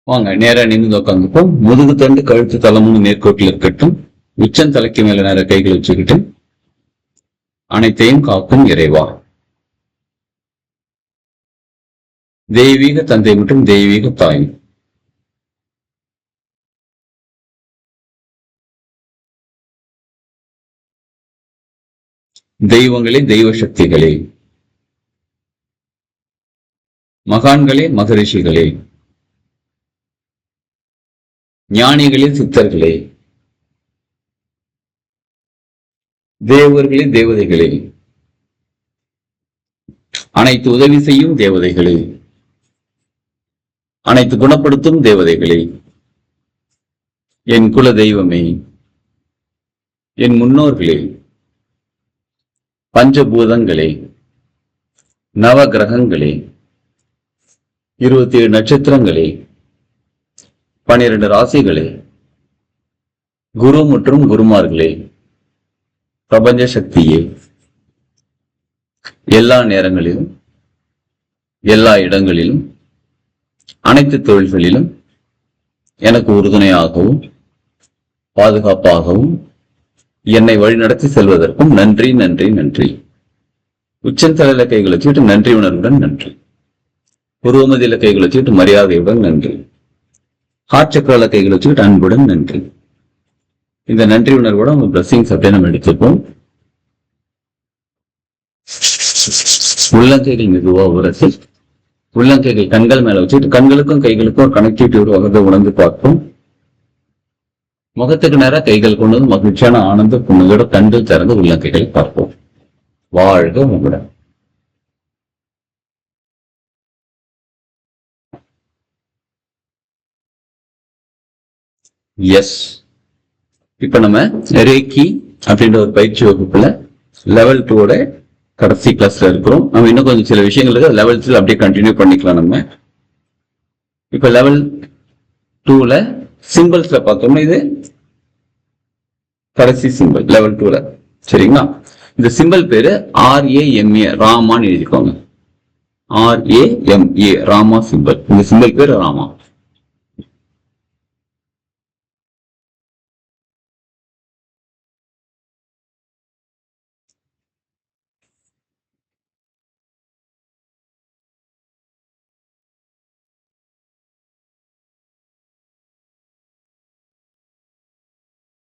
வாங்க நேரா நின்று உட்காந்துப்போம். முதுகு தண்டு கழுத்து தலைமுன்னு நேர்கோட்டில் இருக்கட்டும். உச்சம் தலைக்கு மேல நேர கைகள் வச்சுக்கிட்டு அனைத்தையும் காக்கும் இறைவா, தெய்வீக தந்தை மற்றும் தெய்வீக தாய், தெய்வங்களே, தெய்வ சக்திகளே, மகான்களே, மகரிஷிகளே, ஞானிகளே, சித்தர்களே, தேவர்களே, தேவதைகளே, அனைத்து உதவி செய்யும் தேவதைகளே, அனைத்து குணப்படுத்தும் தேவதைகளே, என் குல தெய்வமே, என் முன்னோர்களே, பஞ்சபூதங்களே, நவ கிரகங்களே, 27 நட்சத்திரங்களே, 12 ராசிகளே, குரு மற்றும் குருமார்களே, பிரபஞ்ச சக்தியே, எல்லா நேரங்களிலும் எல்லா இடங்களிலும் அனைத்து தொழில்களிலும் எனக்கு உறுதுணையாகவும் பாதுகாப்பாகவும் என்னை வழிநடத்தி செல்வதற்கும் நன்றி நன்றி நன்றி. உச்சந்தலையில கைகளை வச்சுட்டு நன்றி உணர்வுடன் நன்றி. புருவமதியில கைகளை வச்சுட்டு மரியாதையுடன் நன்றி. ஹார்ட் சக்கரால கைகளை வச்சுட்டு அன்புடன் நன்றி. இந்த நன்றி உணர்வோட உங்க பிளஸிங்ஸ் அப்படியே நம்ம எடுத்துப்போம். உள்ளங்கைகள் மெதுவா உரசி உள்ளங்கைகள் கண்கள் மேல வச்சுட்டு கண்களுக்கும் கைகளுக்கும் ஒரு கனெக்டிவிட்டி உருவாகிறத உணர்ந்து பார்ப்போம். முகத்துக்கு நேரம் கைகள் கொண்டு வந்து மகிழ்ச்சியான ஆனந்த புண்ணுகளோட கண்கள் திறந்து உள்ளங்கைகளை பார்ப்போம். வாழ்க உங்களுடன். எஸ், இப்ப நம்ம ரேக்கி அப்படின்ற ஒரு பயிற்சி வகுப்புல லெவல் 2ஓட கடைசி கிளாஸ்ல இருக்கிறோம். நம்ம இன்னும் கொஞ்சம் சில விஷயங்களுக்கு லெவல் 3 அப்படியே கண்டினியூ பண்ணிக்கலாம். நம்ம இப்ப லெவல் 2ல சிம்பிள்ஸ்ல பார்த்தோம்னா இது கடைசி சிம்பிள் லெவல் 2ல. சரிங்களா? இந்த சிம்பிள் பேரு RAMA, ராமான்னு எழுதிக்கோங்க. RAMA, Rama simple. இந்த சிம்பிள் பேரு ராமா.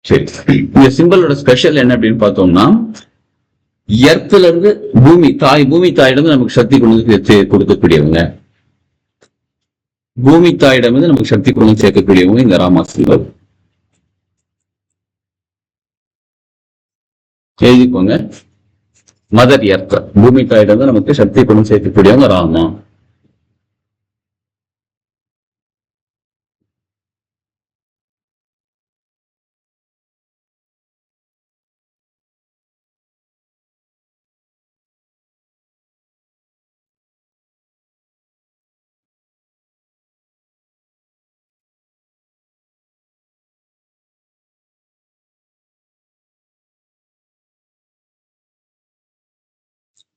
சரி, இந்த சிம்பிளோட ஸ்பெஷல் என்ன அப்படின்னு பார்த்தோம்னா, எர்த்ல இருந்து பூமி தாயிடம் நமக்கு சக்தி கொடுக்கக்கூடியவங்க, பூமி தாயிடம் நமக்கு சக்தி கொண்டு சேர்க்கக்கூடியவங்க இந்த ராமா சிம்பல். எழுதிக்கோங்க. மதர் எர்த், பூமி தாயிடம் நமக்கு சக்தி கொண்டு சேர்க்கக்கூடியவங்க ராமா.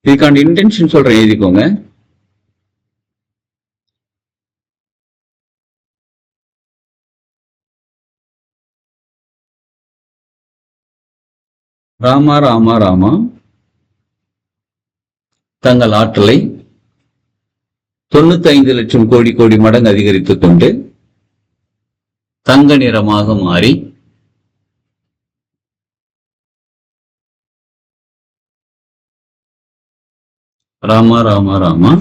இதுக்கான இன்டென்ஷன் சொல்றேன், எழுதிக்கோங்க. ராமா ராமா ராமா தங்கள் ஆற்றலை 95 லட்சம் கோடி கோடி மடங்கு அதிகரித்துக் கொண்டு தங்க நிறமாக மாறி ராமா ராமா ராமா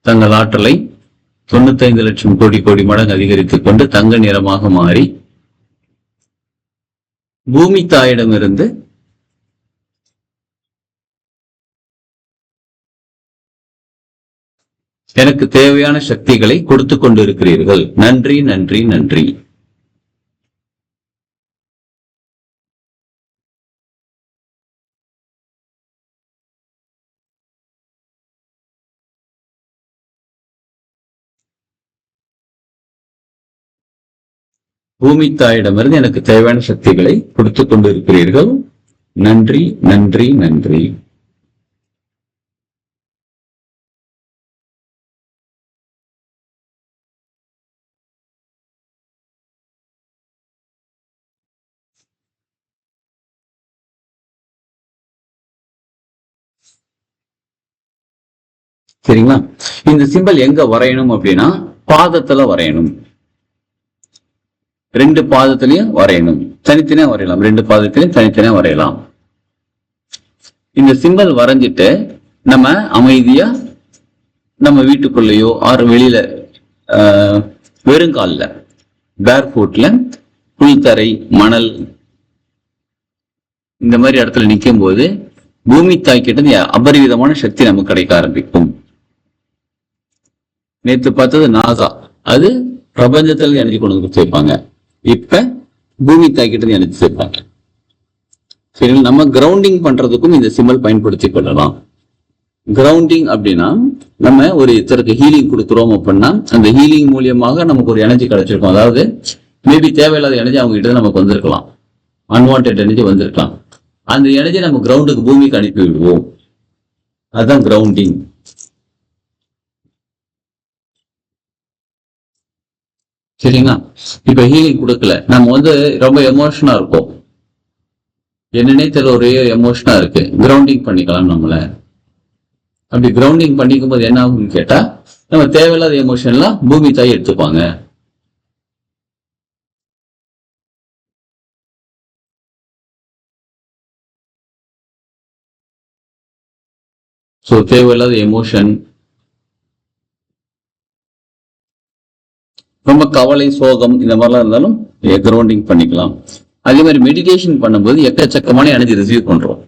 தங்கள் ஆற்றலை 95 லட்சம் கோடி கோடி மடங்கு அதிகரித்துக் கொண்டு தங்க நிறமாக மாறி பூமி தாயிடமிருந்து எனக்கு தேவையான சக்திகளை கொடுத்துக் கொண்டு இருக்கிறீர்கள். நன்றி நன்றி நன்றி. பூமி தாயிடமிருந்து எனக்கு தேவையான சக்திகளை கொடுத்துக் கொண்டு இருக்கிறீர்கள். நன்றி நன்றி நன்றி. சரிங்களா? இந்த சிம்பல் எங்க வரையணும் அப்படின்னா பாதத்துல வரையணும். 2 பாதத்திலையும் வரையணும். தனித்தனியா வரையலாம். 2 பாதத்திலையும் தனித்தனியா வரையலாம். இந்த சிம்பல் வரைஞ்சிட்டு நம்ம அமைதியா நம்ம வீட்டுக்குள்ளேயோ ஆறு வெளியில வெறுங்கால்ல பேர்ஃபுட்ல புல்தரை மணல் இந்த மாதிரி இடத்துல நிற்கும் போது பூமி தாய்க்கிட்ட அபரிவிதமான சக்தி நமக்கு கிடைக்க ஆரம்பிக்கும். நேற்று பார்த்தது நாசா, அது பிரபஞ்சத்துல எனர்ஜி கொண்டு வந்து சேர்ப்பாங்க. இப்ப பூமி தாய்க்கிட்ட எனர்ஜி சேர்ப்பாங்க. சரி, நம்ம கிரவுண்டிங் பண்றதுக்கும் இந்த சிம்பல் பயன்படுத்தி கொள்ளலாம். கிரவுண்டிங் அப்படின்னா நம்ம ஒரு இத்தருக்கு ஹீலிங் கொடுக்குறோம் அப்படின்னா அந்த ஹீலிங் மூலியமாக நமக்கு ஒரு எனர்ஜி கிடைச்சிருக்கும். அதாவது மேபி தேவையில்லாத எனர்ஜி அவங்க கிட்ட நமக்கு வந்திருக்கலாம், அன்வான்ட் எனர்ஜி வந்திருக்கலாம். அந்த எனர்ஜி நம்ம கிரவுண்டுக்கு பூமிக்கு அனுப்பி விடுவோம். அதுதான் கிரவுண்டிங். சரிங்களா? இப்ப ஹீலிங் கொடுக்கல, நம்ம ரொம்ப எமோஷனா இருக்கும், என்னன்னே தெரியல, ஒரே எமோஷனா இருக்கு, கிரவுண்டிங் பண்ணிக்கலாம் நம்மள. அப்படி கிரவுண்டிங் பண்ணிக்கும் போது என்ன ஆகும்னு கேட்டா நம்ம தேவையில்லாத எமோஷன்லாம் பூமி தாய் எடுத்துப்பாங்க. ஸோ தேவையில்லாத எமோஷன், ரொம்ப கவலை சோகம் இந்த மாதிரிலாம் இருந்தாலும் கிரவுண்டிங் பண்ணிக்கலாம். அதே மாதிரி மெடிடேஷன் பண்ணும்போது எக்கச்சக்கமான எனர்ஜி ரிசீவ் பண்றோம்.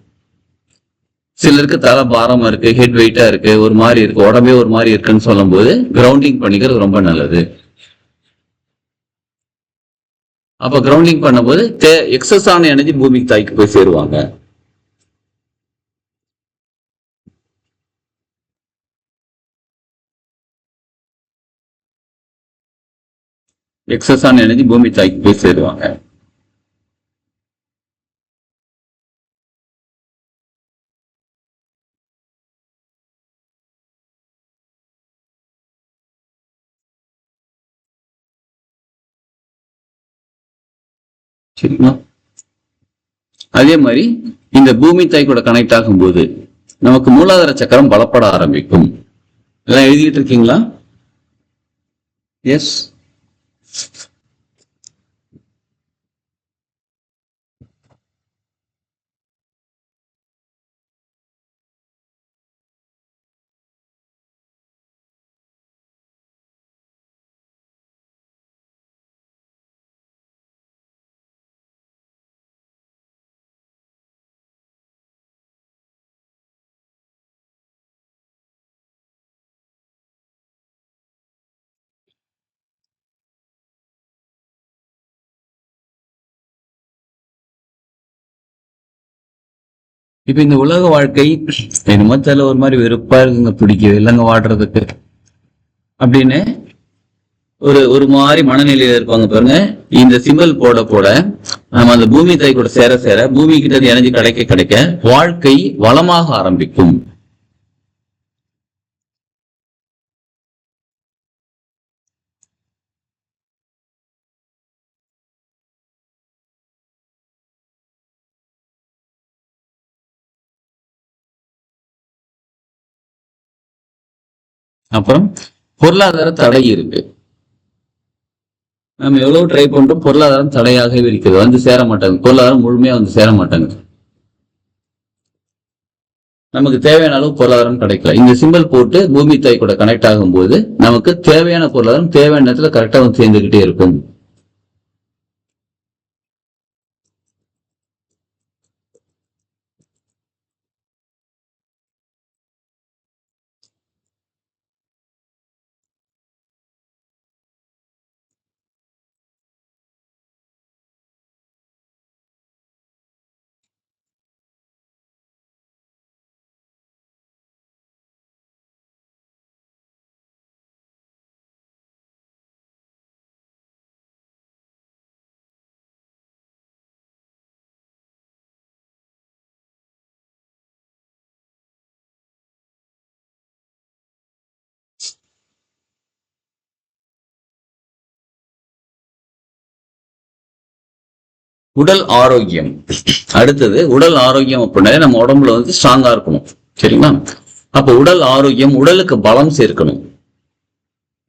சிலருக்கு தலை பாரமா இருக்கு, ஹெட் வெயிட்டா இருக்கு, ஒரு மாதிரி இருக்கு, உடம்பே ஒரு மாதிரி இருக்குன்னு சொல்லும் போது கிரவுண்டிங் பண்ணிக்கிறது ரொம்ப நல்லது. அப்ப கிரவுண்டிங் பண்ணும்போது எக்ஸஸ் ஆன எனர்ஜி பூமிக்கு தாய்க்கு போய் சேருவாங்க. எக்ஸஸ் ஆன எனர்ஜி பூமி தாய்க்கு போய் சேருவாங்க. சரிங்களா? அதே மாதிரி இந்த பூமி தாய் கூட கனெக்ட் ஆகும் போது நமக்கு மூலாதார சக்கரம் பலப்பட ஆரம்பிக்கும். எல்லாம் எழுதிட்டு இருக்கீங்களா? எஸ். இப்ப இந்த உலக வாழ்க்கை என்னமோ தெரியல, ஒரு மாதிரி வெறுப்பா இருக்குங்க, பிடிக்குது இல்லைங்க வாடுறதுக்கு அப்படின்னு ஒரு மாதிரி மனநிலையில இருப்பாங்க பாருங்க. இந்த சிம்பல் போட போட நம்ம அந்த பூமி தாய் கூட சேர சேர பூமி கிட்ட எனர்ஜி கிடைக்க கிடைக்க வாழ்க்கை வளமாக ஆரம்பிக்கும். அப்புறம் பொருளாதார தடை இருக்கு. நம்ம எவ்வளவு ட்ரை பண்றோம், பொருளாதாரம் தடையாகவே இருக்குது, வந்து சேர மாட்டாங்க, பொருளாதாரம் முழுமையா வந்து சேர மாட்டாங்க, நமக்கு தேவையான அளவு பொருளாதாரம் கிடைக்கல. இந்த சிம்பல் போட்டு பூமி தாய் கூட கனெக்ட் ஆகும் போது நமக்கு தேவையான பொருளாதாரம் தேவையான நேரத்துல கரெக்டா வந்து சேர்ந்துகிட்டே இருக்கும். உடல் ஆரோக்கியம். அடுத்தது உடல் ஆரோக்கியம் அப்படின்னாலே நம்ம உடம்புல ஸ்ட்ராங்கா இருக்கணும். சரிங்களா? அப்ப உடல் ஆரோக்கியம், உடலுக்கு பலம் சேர்க்கணும்.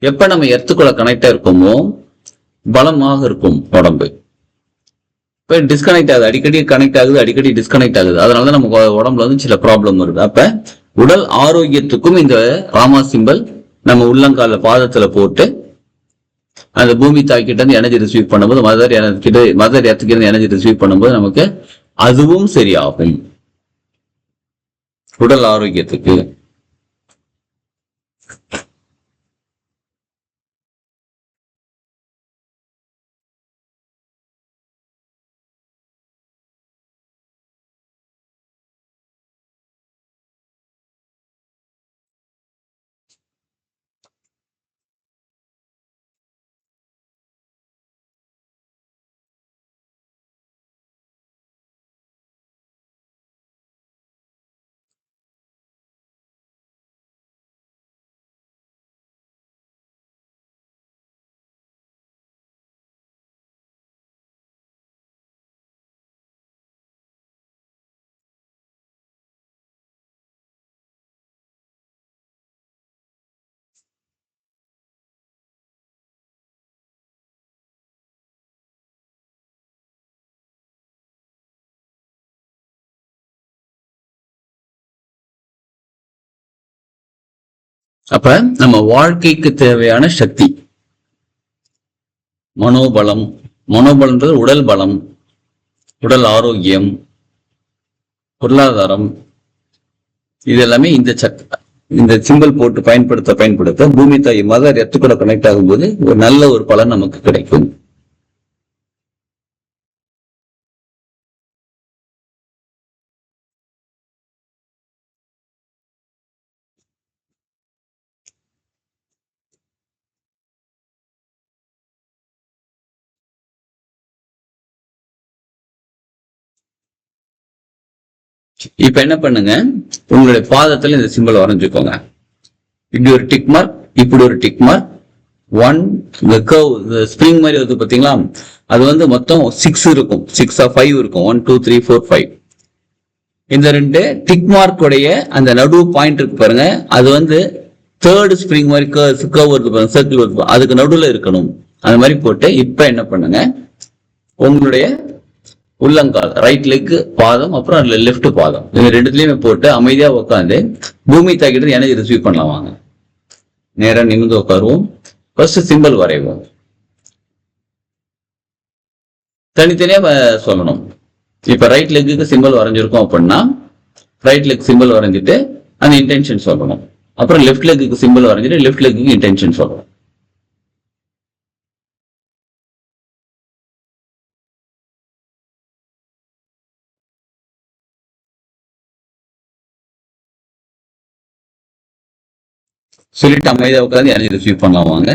எப்ப நம்ம எர்த்துக்குள்ள கனெக்டா இருக்கோமோ பலமாக இருக்கும் உடம்பு. இப்ப டிஸ்கனெக்ட் ஆகுது, அடிக்கடி கனெக்ட் ஆகுது, அடிக்கடி டிஸ்கனெக்ட் ஆகுது. அதனாலதான் நம்ம உடம்புல வந்து சில ப்ராப்ளம் வருது. அப்ப உடல் ஆரோக்கியத்துக்கும் இந்த ராமா சிம்பல் நம்ம உள்ளங்கால பாதத்துல போட்டு அந்த பூமி தாய்கிட்ட இருந்து எனர்ஜி ரிசீவ் பண்ணும்போது, மதர் எர்த்துக்கு இருந்து எனர்ஜி ரிசீவ் பண்ணும்போது நமக்கு அதுவும் சரியாகும் உடல் ஆரோக்கியத்துக்கு. அப்ப நம்ம வாழ்க்கைக்கு தேவையான சக்தி, மனோபலம், மனோபலம்ன்றது உடல் பலம், உடல் ஆரோக்கியம், பொருளாதாரம், இது எல்லாமே இந்த சிம்பிள் போட்டு பயன்படுத்த பூமி தாய் மதர் எர்த்து கூட கனெக்ட் ஆகும்போது ஒரு நல்ல ஒரு பலன் நமக்கு கிடைக்கும். இப்ப என்ன பண்ணுங்க, உங்களுடைய பாதத்துல இந்த சிம்பிள் வரைஞ்சுக்கோங்க. இப்படி ஒரு டிக் மார்க், இப்படி ஒரு டிக் மார்க், ஒன் இந்த கர்வ், இந்த ஸ்ப்ரிங் மாதிரி வருது பாத்தீங்களா, அது வந்து மொத்தம் 6 இருக்கும், 5 இருக்கும், 1 2 3 4 5. இந்த ரெண்டு டிக் மார்க் உடைய அந்த நடு பாயிண்ட் இருக்கு பாருங்க, அது வந்து தேர்ட் ஸ்ப்ரிங் மாதிரி கர்வ் வருது பாருங்க, சர்க்கிள் வருது, அதுக்கு நடுவில் இருக்கணும். அந்த மாதிரி போட்டு இப்ப என்ன பண்ணுங்க, உங்களுடைய உள்ளங்கால், ரைட் லெக் பாதம், அப்புறம் லெப்ட் பாதம், இது ரெண்டுலயுமே போட்டு அமைதியா உட்காந்து பூமி தாக்கிட்டு எனர்ஜி ரிசீவ் பண்ணலாம். வாங்க நேரம் நிமிர்ந்து உட்காருவோம். ஃபர்ஸ்ட் சிம்பிள் வரைவோம். தனித்தனியா சொல்லணும். இப்ப ரைட் லெக்குக்கு சிம்பிள் வரைஞ்சிருக்கோம் அப்படின்னா ரைட் லெக் சிம்பிள் வரைஞ்சிட்டு அந்த இன்டென்ஷன் சொல்லணும். அப்புறம் லெஃப்ட் லெக்குக்கு சிம்பிள் வரைஞ்சிட்டு லெஃப்ட் லெக்குக்கு இன்டென்ஷன் சொல்லணும். சொல்லிட்டு அமைதியா உட்காந்து எனர்ஜி ரிசீவ் பண்ணலாம். வாங்க.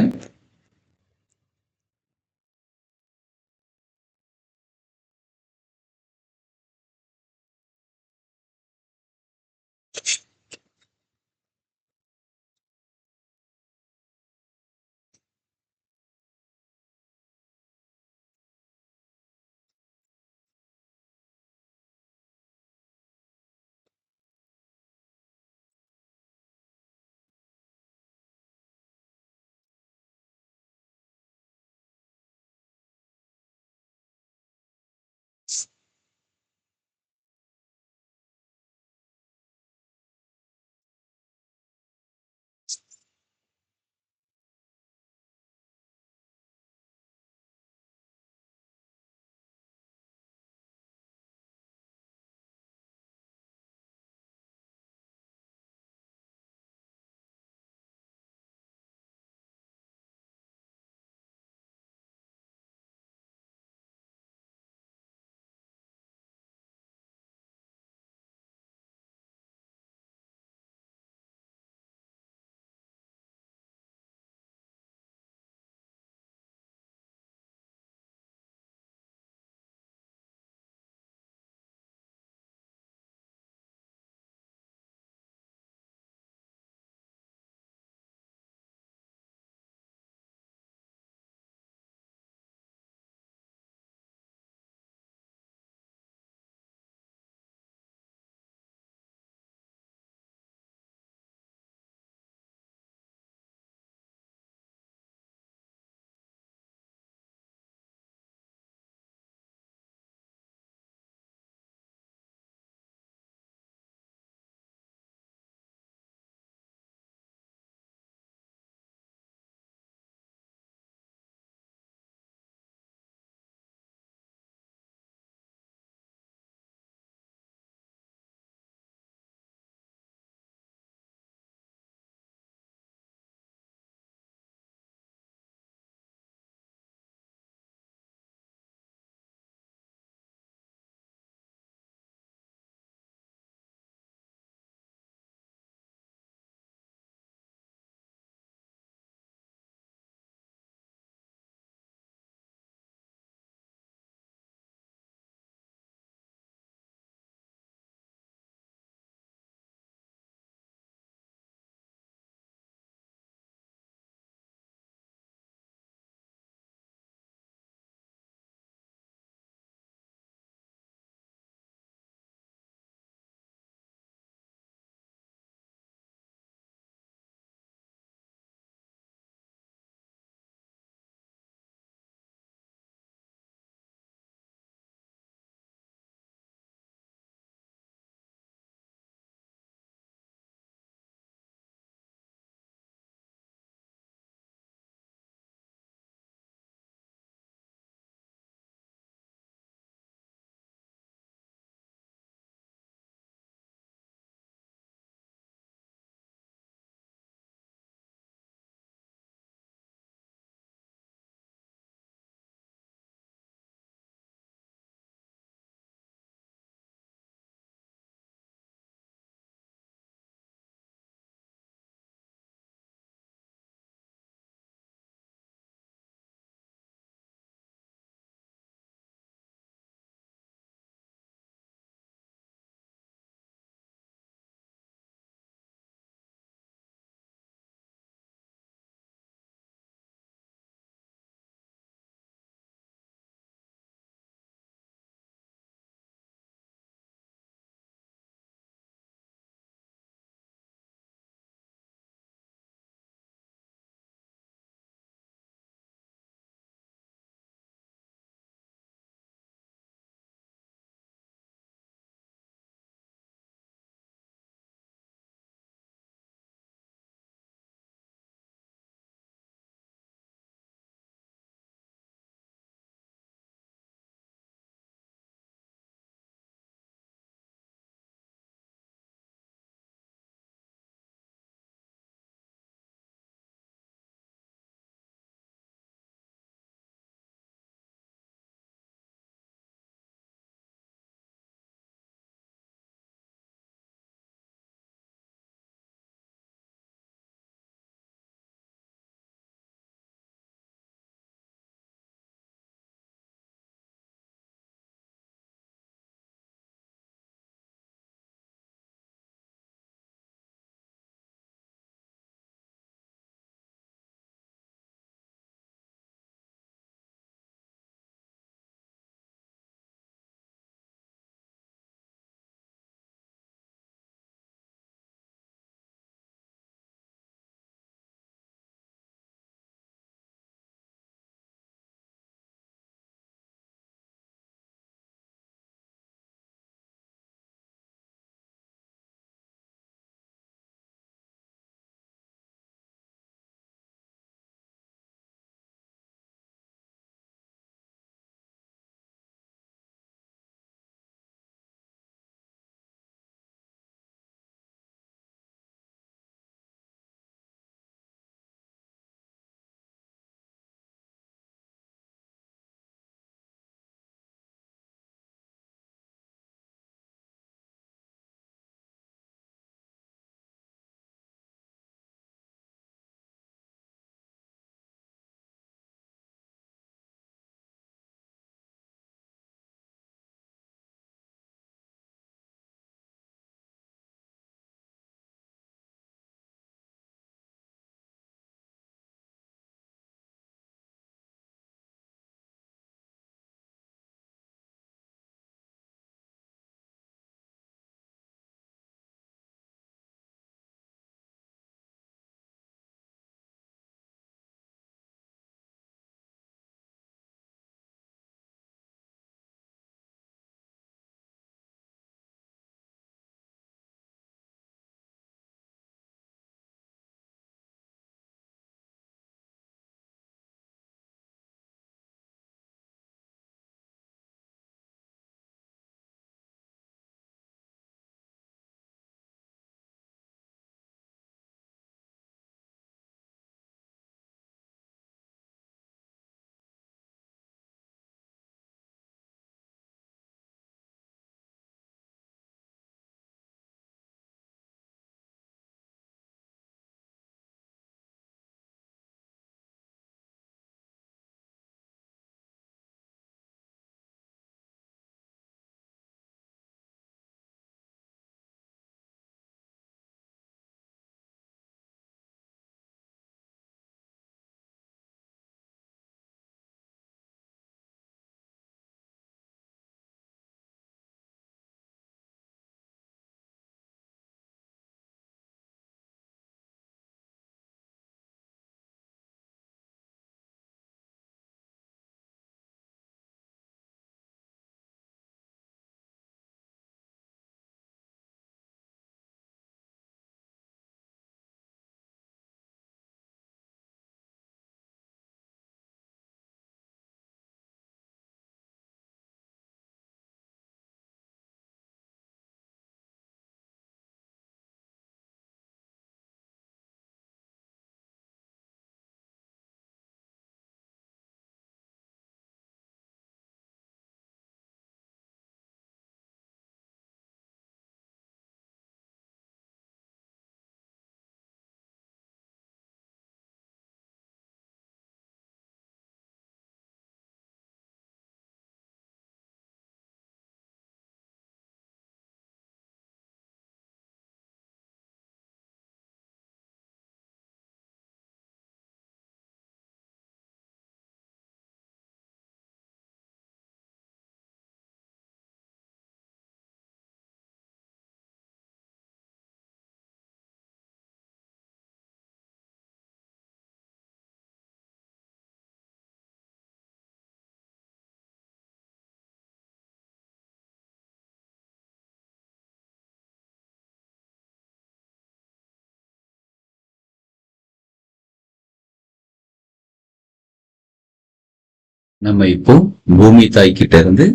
நம்ம இப்போ பூமி தாய் கிட்ட இருந்து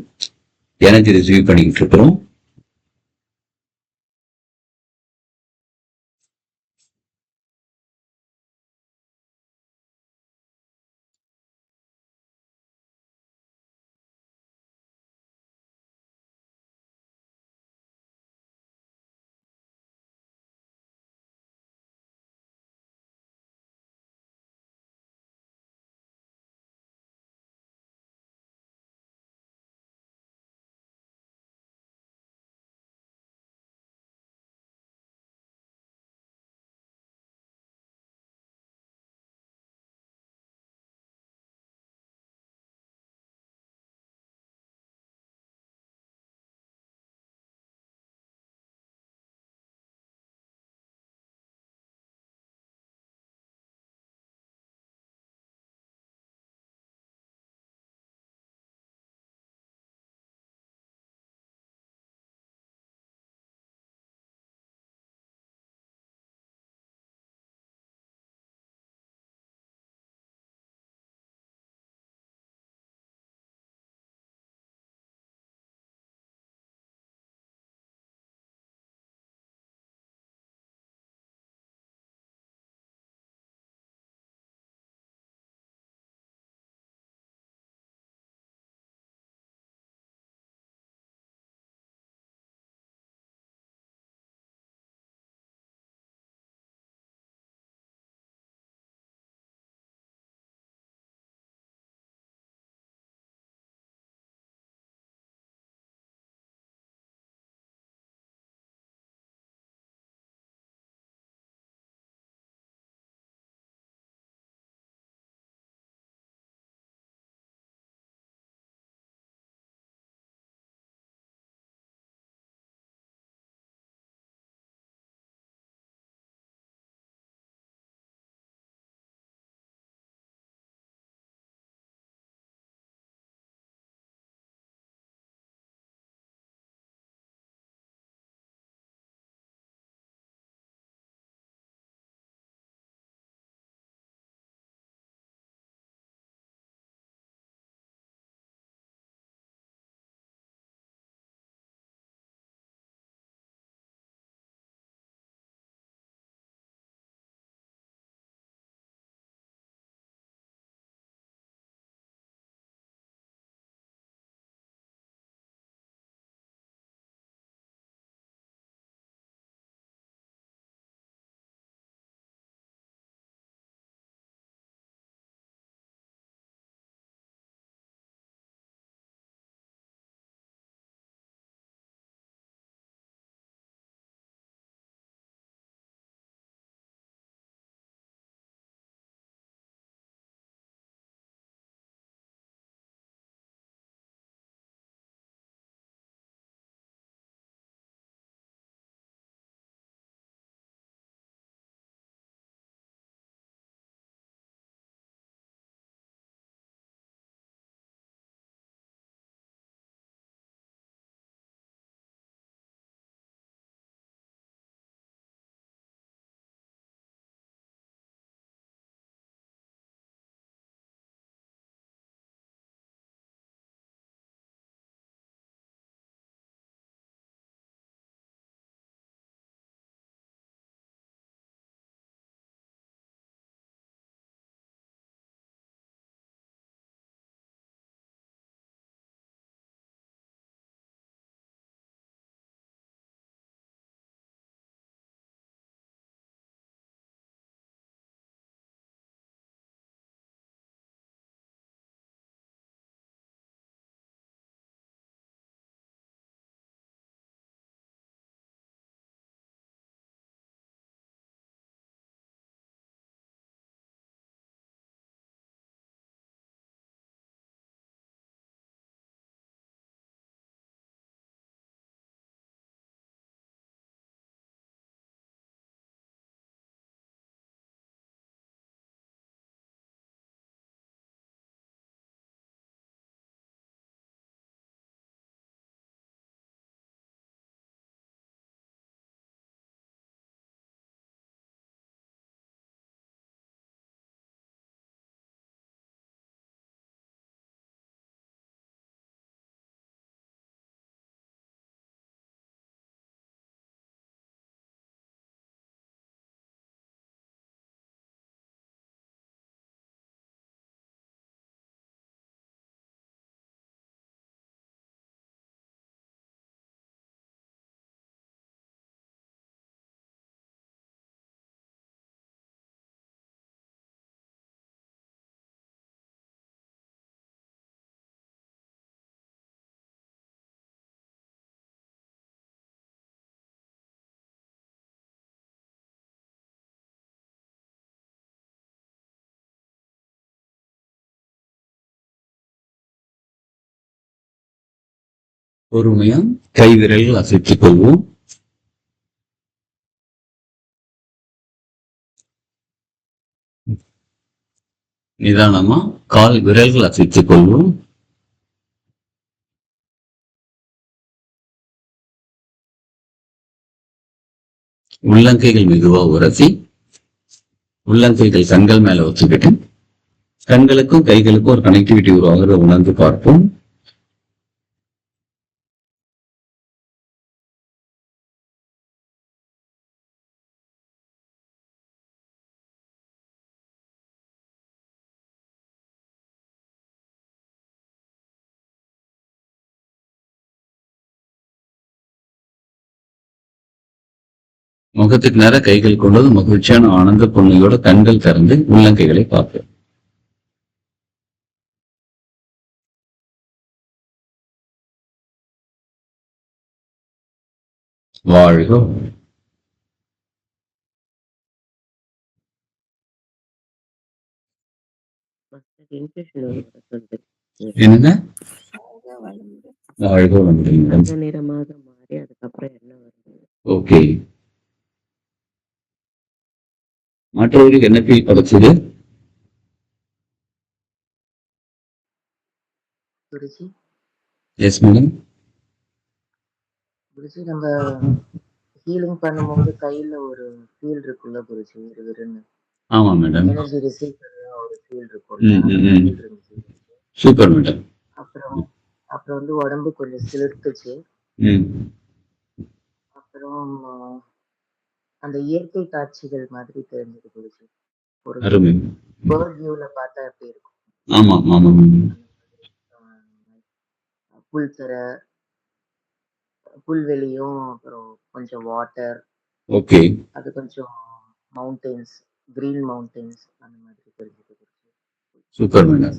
எனர்ஜி ரிசீவ் பண்ணிக்கிட்டு இருக்கிறோம். பொறுமையா கை விரல்கள் அசைத்துக் கொள்வோம். நிதானமா கால் விரல்கள் அசைத்துக் கொள்வோம். உள்ளங்கைகள் மெதுவா உரசி உள்ளங்கைகள் கண்கள் மேல வச்சுக்கிட்டு கண்களுக்கும் கைகளுக்கும் ஒரு கனெக்டிவிட்டி உருவாகிறத உணர்ந்து பார்ப்போம். முகத்துக்கு நேர கைகள் கொண்டது மகிழ்ச்சியான ஆனந்த பொண்ணையோட கண்கள் திறந்து உள்ளங்கைகளை பார்ப்போம். வாழ்க. என்னங்க? வாழ்க வளமுடன். நிறமாக மாறி அதுக்கப்புறம் என்ன வருது? ஓகே. மற்றவர்களுக்கு என்ன ஃபீல் கிடைச்சது? Guruji yes madam. குருஜி நம்ம ஹீலிங் பண்ணும்போது கையில ஒரு ஃபீல் இருக்குல்ல குருஜி, விறுவிறுன்னு ஆமா மேடம். எனர்ஜி ரிசீவ் பண்ண ஒரு ஃபீல் இருக்கும். ஃபீல் இருந்துச்சு. Super madam. அப்புறம் அப்புறம் வந்து உடம்பு கொஞ்சம் சிலிர்த்துச்சு. அப்புறம் அந்த இயற்கை காட்சிகள் மாதிரி தெரிஞ்சது குருஜி. ஒரு பேர்ட் வியூல பார்த்தா எப்படி இருக்கும்? ஆமா ஆமா. புல்தர புல்வெளியும் அப்புறம் கொஞ்சம் வாட்டர். ஓகே. அது கொஞ்சம் மவுண்டன்ஸ், கிரீன் மவுண்டன்ஸ் அந்த மாதிரி தெரிஞ்சது. Super madam.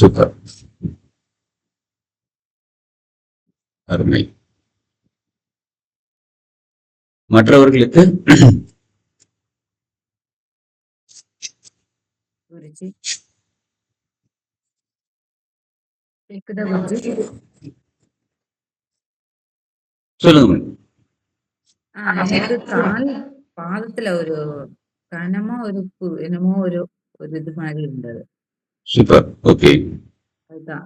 சூப்பர். அருமை. மற்றவர்களுக்கு சொல்லுங்க. எனக்கு கால் பாதத்துல ஒரு கனமா ஒரு என்னமோ ஒரு இது மாதிரி இருந்தது. சூப்பர். ஓகே. அதுதான்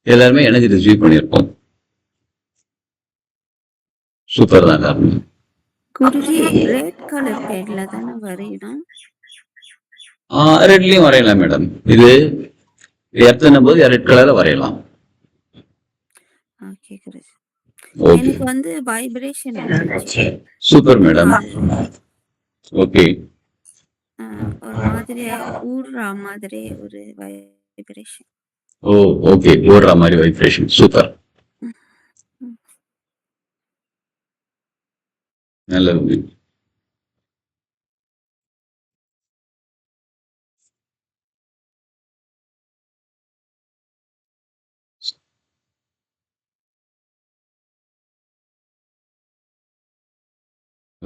எல்லாருமே எனர்ஜி ரிசீவ் பண்ணிருப்போம். சூப்பர் தான். குருஜி ரெட் கலர் பேட்ல தான வரையணும்? ரெட்லயும் வரையலாம் மேடம். இது எர்த்தன போது ரெட் கலர்ல வரையலாம். ஓகே குருஜி. எனக்கு வந்து வைப்ரேஷன் வந்துச்சு. Super madam. ஓகே. ஒரு மாதிரி ஊர்ற மாதிரி ஒரு வைப்ரேஷன். ஓ ஓகே. ஊர்ற மாதிரி வைப்ரேஷன். சூப்பர். நல்லது.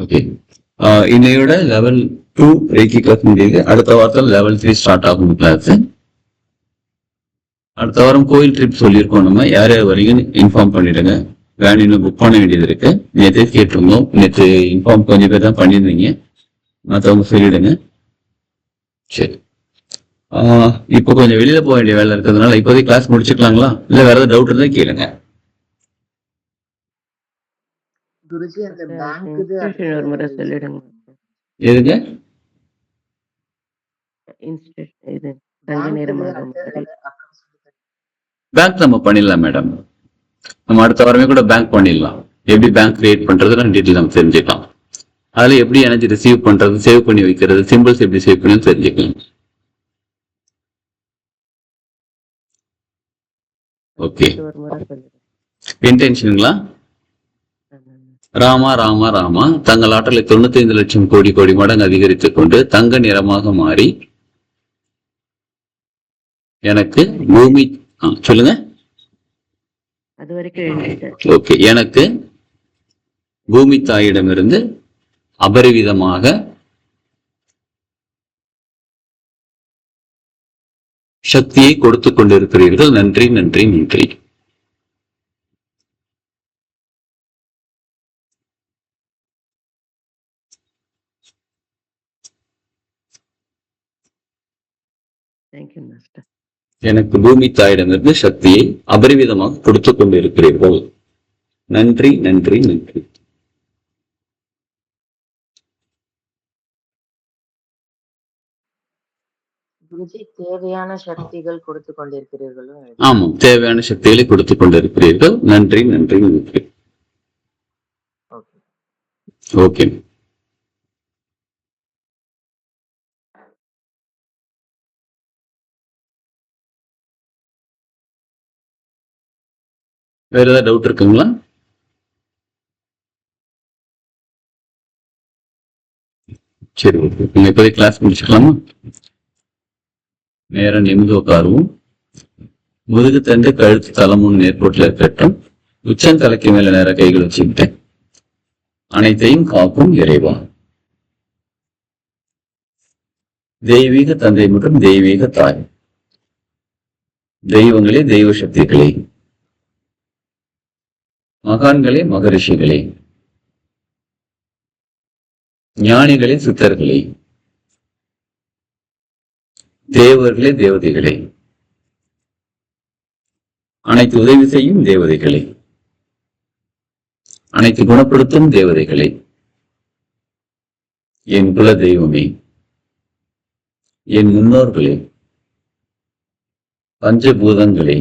ஓகே. இன்னையோட லெவல் 2 ரேக்கி கிளாஸ் முடியுது. அடுத்த வாரத்தில் லெவல் 3 ஸ்டார்ட் ஆகும் கிளாஸ். அடுத்த வாரம் கோயில் ட்ரிப் சொல்லியிருக்கோம். நம்ம யார் யார் வரீங்கன்னு இன்ஃபார்ம் பண்ணிடுங்க. வேன் இன்னும் புக் பண்ண வேண்டியது இருக்கு. நேற்று கேட்டிருந்தோம். நேற்று இன்ஃபார்ம் கொஞ்சம் பேர் தான் பண்ணியிருந்தீங்க. மற்றவங்க சொல்லிடுங்க. சரி. இப்போ கொஞ்சம் வெளியில போக வேண்டிய வேலை இருக்கிறதுனால இப்போதைக்கு கிளாஸ் முடிச்சுக்கலாங்களா? இல்லை வேற ஏதாவது டவுட் இருந்தா கேளுங்க. குருஜி அந்த பேங்க் ஒரு முறை சொல்லிடுங்க. எதுங்க? இது தங்க நேரமாக பேங்க் நம்ம பண்ணிடலாம் மேடம். நம்ம அடுத்த வாரமே கூட பேங்க் பண்ணிடலாம். எப்படி பேங்க் கிரியேட் பண்றது டீட்டெயில் நம்ம தெரிஞ்சுக்கலாம். அதுல எப்படி எனர்ஜி ரிசீவ் பண்றது, சேவ் பண்ணி வைக்கிறது, சிம்பிள்ஸ் எப்படி சேவ் பண்ணி தெரிஞ்சுக்கலாம். ஓகே. இன்டென்ஷனுங்களா? ராமா ராமா ராமா தங்கள் ஆற்றலை 95 லட்சம் கோடி கோடி மடங்கு அதிகரித்துக் கொண்டு தங்க நிறமாக மாறி எனக்கு பூமி சொல்லுங்க. ஓகே. எனக்கு பூமி தாயிடமிருந்து அபரிவிதமாக சக்தியை கொடுத்துக் கொண்டிருக்கிறீர்கள். நன்றி நன்றி நன்றி. Thank you master. எனக்கு பூமி தாயிடமிருந்து சக்தியை அபரிவிதமாக கொடுத்துக் கொண்டிருக்கிறீர்கள். நன்றி நன்றி நன்றி. குருஜி தேவையான சக்திகள் கொடுத்து கொண்டிருக்கிறீர்களோ? ஆமாம், தேவையான சக்திகளை கொடுத்துக் கொண்டிருக்கிறீர்கள். நன்றி நன்றி நன்றி. ஓகே. ஓகே. வேற ஏதாவது டவுட் இருக்குங்களா? சரி, ஓகே. நீங்க இப்போதைக்கு கிளாஸ் முடிச்சுக்கலாமா? நேரம் நிமிந்து உட்காருவோம். முதுகு தண்டு கழுத்து தலமும் நேர்கோட்டில் இருக்கட்டும். உச்சந்தலைக்கு மேல நேர கைகள் வச்சுக்கிட்டேன். அனைத்தையும் காக்கும் இறைவா. தெய்வீக தந்தை மற்றும் தெய்வீக தாய், தெய்வங்களே, தெய்வ சக்திகளே, மகான்களே, மகரிஷிகளே, ஞானிகளே, சித்தர்களே, தேவர்களே, தேவதைகளே, அனைத்து உதவி செய்யும் தேவதைகளே, அனைத்து குணப்படுத்தும் தேவதைகளே, என் குல தெய்வமே, என் முன்னோர்களே, பஞ்சபூதங்களே,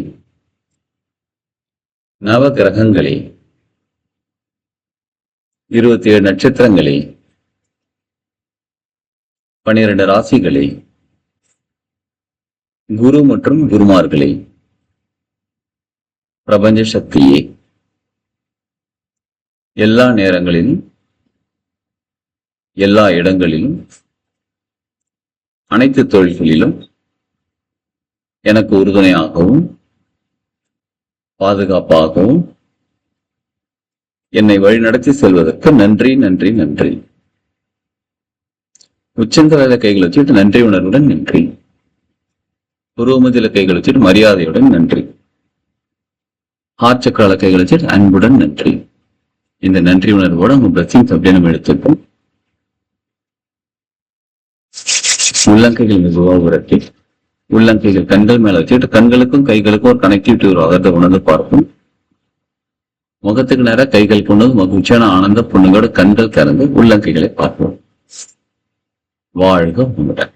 நவ கிரகங்களே, 27 நட்சத்திரங்களே, 12 ராசிகளே, குரு மற்றும் குருமார்களே, பிரபஞ்ச சக்தியே, எல்லா நேரங்களிலும் எல்லா இடங்களிலும் அனைத்து தொழில்களிலும் எனக்கு உறுதுணையாகவும் பாதுகாப்பாகவும் என்னை வழிநடத்தி செல்வதற்கு நன்றி நன்றி நன்றி. உச்சந்தலையில கைகள் வச்சுட்டு நன்றி உணர்வுடன் நன்றி. புருவமத்தில கைகள் வச்சுட்டு மரியாதையுடன் நன்றி. ஹார்ட் சக்கரால கைகள் வச்சுட்டு அன்புடன் நன்றி. இந்த நன்றி உணர்வோட உங்க பிளஸிங்ஸ் அப்படியே நம்ம எடுத்துப்போம். உள்ளங்கைகள் மெதுவா உரட்டி உள்ளங்கைகள் கண்கள் மேல வச்சுட்டு கண்களுக்கும் கைகளுக்கும் ஒரு கனெக்டிவிட்டி ஒரு அகத்தை உணர்ந்து பார்ப்போம். முகத்துக்கு நேரம் கைகள் கொண்டது மகிழ்ச்சியான ஆனந்த பொண்ணுகளோட கண்கள் திறந்து உள்ளங்கைகளை பார்ப்போம். வாழ்க உங்களுடன்.